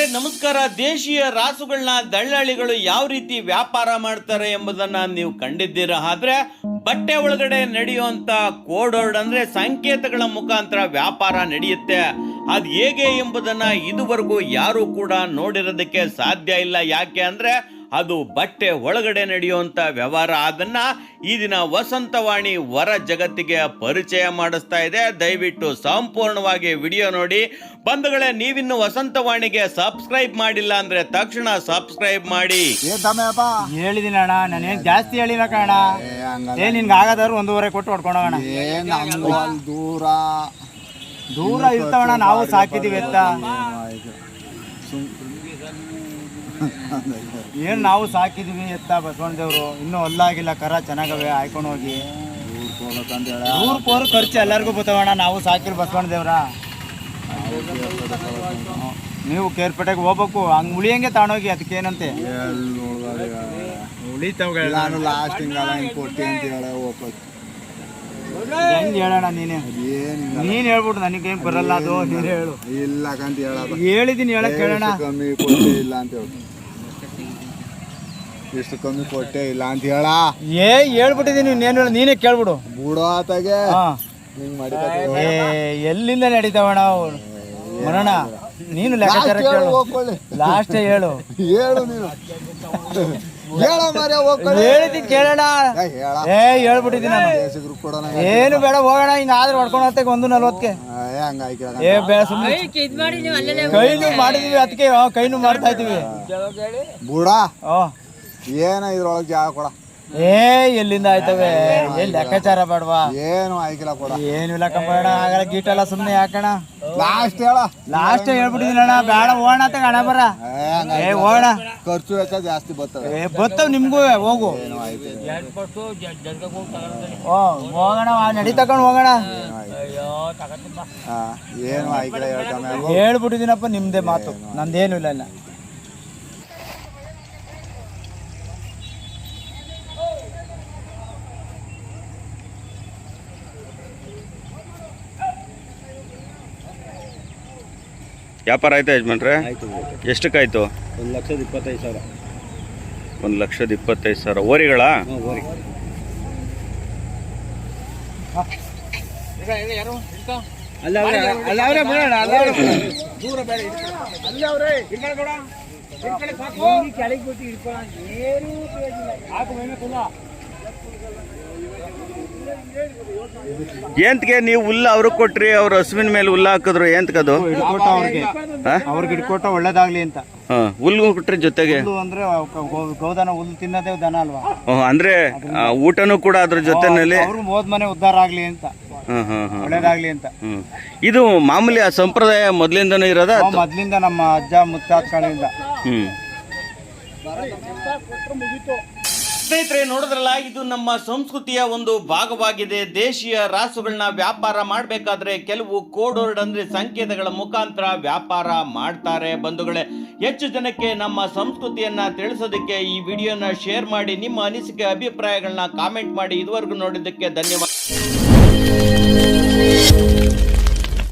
ಸ್ನೇಹಿತರೆ ನಮಸ್ಕಾರ. ದೇಶೀಯ ರಾಸುಗಳನ್ನ ದಳ್ಳಾಳಿಗಳು ಯಾವ ರೀತಿ ವ್ಯಾಪಾರ ಮಾಡ್ತಾರೆ ಎಂಬುದನ್ನ ನೀವು ಕಂಡಿದ್ದೀರಾ. ಆದ್ರೆ ಬಟ್ಟೆ ಒಳಗಡೆ ನಡೆಯುವಂತ ಕೋಡ್ ವರ್ಡ್ ಅಂದ್ರೆ ಸಂಕೇತಗಳ ಮುಖಾಂತರ ವ್ಯಾಪಾರ ನಡೆಯುತ್ತೆ. ಅದು ಹೇಗೆ ಎಂಬುದನ್ನ ಇದುವರೆಗೂ ಯಾರು ಕೂಡ ನೋಡಿರೋದಕ್ಕೆ ಸಾಧ್ಯ ಇಲ್ಲ. ಯಾಕೆ ಅಂದ್ರೆ ಅದು ಬಟ್ಟೆ ಒಳಗಡೆ ನಡೆಯುವಂತ ವ್ಯವಹಾರ. ಅದನ್ನ ಈ ದಿನ ವಸಂತವಾಣಿ ಹೊರ ಜಗತ್ತಿಗೆ ಪರಿಚಯ ಮಾಡಿಸ್ತಾ ಇದೆ. ದಯವಿಟ್ಟು ಸಂಪೂರ್ಣವಾಗಿ ವಿಡಿಯೋ ನೋಡಿ. ಬಂಧುಗಳೇ, ನೀವಿನ್ನು ವಸಂತವಾಣಿಗೆ ಸಬ್ಸ್ಕ್ರೈಬ್ ಮಾಡಿಲ್ಲ ಅಂದ್ರೆ ತಕ್ಷಣ ಸಬ್ಸ್ಕ್ರೈಬ್ ಮಾಡಿ. ಹೇಳಿದೀನಿ ಅಣ್ಣ, ನಾನೇನ್ ಜಾಸ್ತಿ ಹೇಳಿಲ್ಲ ಕಣ. ನಿನ್ಗೆ ಆಗದಾದ್ರು 1.5 ಕೊಟ್ಟು ಹೊಡ್ಕೊಂಡೋಣ. ದೂರ ಇರ್ತಾವಣ್ಣ, ನಾವು ಸಾಕಿದೀವಿ ಎತ್ತ. ಏನ್ ನಾವು ಸಾಕಿದೀವಿ ಎತ್ತ ಬಸವಣ್ಣ ದೇವ್ರು. ಇನ್ನೂ ಹೊಲ್ಲಾಗಿಲ್ಲ, ಕರ ಚೆನ್ನಾಗವೆ, ಹಾಯ್ಕೊಂಡು ಹೋಗಿ. ದೂರಕ್ಕೆ ಖರ್ಚು ಎಲ್ಲರಿಗೂ ಬರ್ತವಣ್ಣ. ನಾವು ಸಾಕಿರ್ ಬಸವಣ್ಣ ದೇವ್ರ. ನೀವು ಕೇರ್ಪೇಟೆಗೆ ಹೋಗ್ಬೇಕು, ಹಂಗ್ ಉಳಿಯಂಗೆ ತಗೊಂಡೋಗಿ. ಅದಕ್ಕೇನಂತೆ ಉಳಿತಾವ ಹೆಂಗ್ ಹೇಳೋಣ? ನೀನ್ ಹೇಳ್ಬಿಟ್ಟು ನನಗೇನ್ ಬರಲ್ಲ. ಅದು ನೀನ್ ಹೇಳು. ಇಲ್ಲ ಕಂತ ಹೇಳಿದೀನಿ, ಹೇಳಕ್ ಕೇಳೋಣ. ಕಮ್ಮಿ ಕೊಟ್ಟೆ ಇಲ್ಲ ಅಂತ ಹೇಳು. ಎಷ್ಟು ಕಮ್ಮಿ ಕೊಟ್ಟೆ ಇಲ್ಲ ಅಂತ ಹೇಳ. ಹೇಳ್ಬಿಟ್ಟಿದೀನಿ, ಇನ್ನೇನು ಹೇಳು, ನೀನೇ ಕೇಳ್ಬಿಡು. ಬೂಡೋ ಆತಾಗೆ ಹಿಂಗ್ ಮಾಡಿ ಎಲ್ಲಿಂದ ನಡೀತಾವಣ ಮರಣ. ನೀನು ಲೆಕ್ಕಾಚಾರ ಕೇಳು. ಲಾಸ್ಟ್ ಹೇಳು. ಹೇಳು ನೀನು ಹೇಳಿದ್ದೀನಿ ಕೇಳೋಣ. ಹೇಳ್ಬಿಟ್ಟಿದ್ದೀನಿ ನಾನು. ಏನು ಬೇಡ, ಹೋಗೋಣ. ಹಿಂಗಾದ್ರೆ ಹೊಡ್ಕೊಂಡು ಹೋಗ್ತೇವೆ 1:40ಕ್ಕೆ. ಬೇಡ, ಸುಮ್ಮನೆ ಕೈನು ಮಾಡಿದೀವಿ, ಅದಕ್ಕೆ ಕೈನು ಮಾಡ್ತಾ ಇದೀವಿ. ಬೂಡ ಏನ ಇದ್ರೊಳಗೆ ಜಾಗ ಕೊಡ. ಎಲ್ಲಿಂದ ಆಯ್ತವೆ? ಲೆಕ್ಕಾಚಾರ ಬೇಡವಾ? ಏನು ಆಯ್ಕಿಲ್ಲ ಕೊಡ. ಏನು ಇಲ್ಲ ಕಂಬ. ಆಗಲ್ಲ ಗೀಟಲ್ಲ, ಸುಮ್ಮನೆ ಯಾಕಣ. ಲಾಸ್ಟ್ ಹೇಳ. ಲಾಸ್ಟ್ ಹೇಳ್ಬಿಟ್ಟಿದ್ದೀನಿ ಅಣ್ಣ. ಬೇಡ, ಹೋಗೋಣ ಅಂತ ಹಣ ಬರ. ಹೋಗೋಣ. ಖರ್ಚು ವೆಚ್ಚ ಜಾಸ್ತಿ ಬರ್ತವೆ. ಬರ್ತವ್ ನಿಮ್ಗೂ. ಹೋಗು, ಹೋಗೋಣ. ನಡಿ ತಗೊಂಡು ಹೋಗೋಣ. ಏನು ಆಯ್ಕಿಲ್ಲ ಹೇಳ್ಬಿಟ್ಟಿದ್ದೀನಪ್ಪ. ನಿಮ್ದೇ ಮಾತು, ನಂದೇನು ಇಲ್ಲ. ಇಲ್ಲ ವ್ಯಾಪಾರ ಆಯ್ತಾ ಯಜಮಾನ್ರೆ? ಎಷ್ಟಕ್ಕಾಯ್ತು? 1,25,000. 1,25,000. ಓರಿಗಳ? ಏಂತ್ಗೆ ನೀವು ಹುಲ್ಲು ಅವ್ರಿಗೆ ಕೊಟ್ರಿ, ಅವ್ರ ಹಸುವಿನ ಮೇಲೆ ಹುಲ್ಲು ಹಾಕಿದ್ರು. ಏಂತ್ಕದು ಅವ್ರಿಗೆ ಹಿಡ್ಕೊಟ್ಟ ಒಳ್ಳೇದಾಗ್ಲಿ ಅಂತ. ಹುಲ್ಲು ಕೊಟ್ರಿ ಜೊತೆಗೆ. ಅಂದ್ರೆ ಗೌದನ ಹುಲ್ಲು ತಿನ್ನೋದೇ ದನ ಅಲ್ವಾ? ಅಂದ್ರೆ ಊಟನೂ ಕೂಡ ಅದ್ರ ಜೊತೆನಲ್ಲಿ. ಅವ್ರು ಹೋದ್ಮನೆ ಉದ್ಧಾರ ಆಗ್ಲಿ ಅಂತ, ಒಳ್ಳೇದಾಗ್ಲಿ ಅಂತ. ಇದು ಮಾಮೂಲಿ ಆ ಸಂಪ್ರದಾಯ ಮೊದ್ಲಿಂದನೂ ಇರೋದ? ಮೊದ್ಲಿಂದ ನಮ್ಮ ಅಜ್ಜ ಮುತ್ತಾತ್ಗಳಿಂದ. ಸ್ನೇಹಿತರೆ ನೋಡಿದ್ರಲ್ಲ, ಇದು ನಮ್ಮ ಸಂಸ್ಕೃತಿಯ ಒಂದು ಭಾಗವಾಗಿದೆ. ದೇಶೀಯ ರಾಸುಗಳನ್ನ ವ್ಯಾಪಾರ ಮಾಡಬೇಕಾದ್ರೆ ಕೆಲವು ಕೋಡ್ ವರ್ಡ್ ಅಂದ್ರೆ ಸಂಕೇತಗಳ ಮುಖಾಂತರ ವ್ಯಾಪಾರ ಮಾಡ್ತಾರೆ. ಬಂಧುಗಳೇ, ಹೆಚ್ಚು ಜನಕ್ಕೆ ನಮ್ಮ ಸಂಸ್ಕೃತಿಯನ್ನ ತಿಳಿಸೋದಕ್ಕೆ ಈ ವಿಡಿಯೋನ ಶೇರ್ ಮಾಡಿ. ನಿಮ್ಮ ಅನಿಸಿಕೆ ಅಭಿಪ್ರಾಯಗಳನ್ನ ಕಾಮೆಂಟ್ ಮಾಡಿ. ಇದುವರೆಗೂ ನೋಡಿದ್ದಕ್ಕೆ ಧನ್ಯವಾದ.